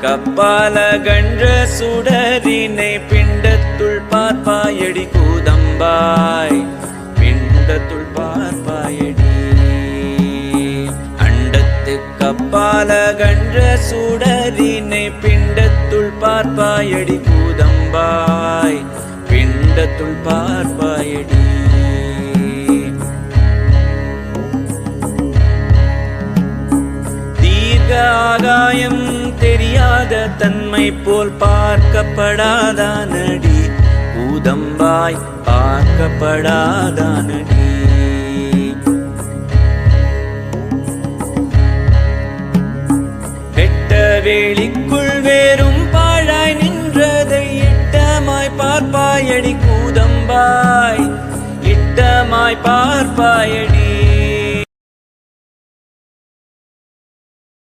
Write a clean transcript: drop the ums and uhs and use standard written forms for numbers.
கப்பால கன்ற சுடரினை பிண்டத்துள் பார்ப்பாயடி கூதம்பாய், பிண்டத்துள் பார்ப்பாயடி. அண்டத்து கப்பால கன்ற சுடரினை பிண்டத்துள் பார்ப்பாயடி கூதம்பாய், பிண்டத்துள் பார்ப்பாயடி. ஆகாயம் தெரியாத தன்மை போல் பார்க்கப்படாதானடி கூதம்பாய், பார்க்கப்படாதானடி. வெட்ட வேளிக்குள் வேறும் பாழாய் நின்றதை இட்டமாய் பார்ப்பாயடி கூதம்பாய், இட்டமாய் பார்ப்பாயடி.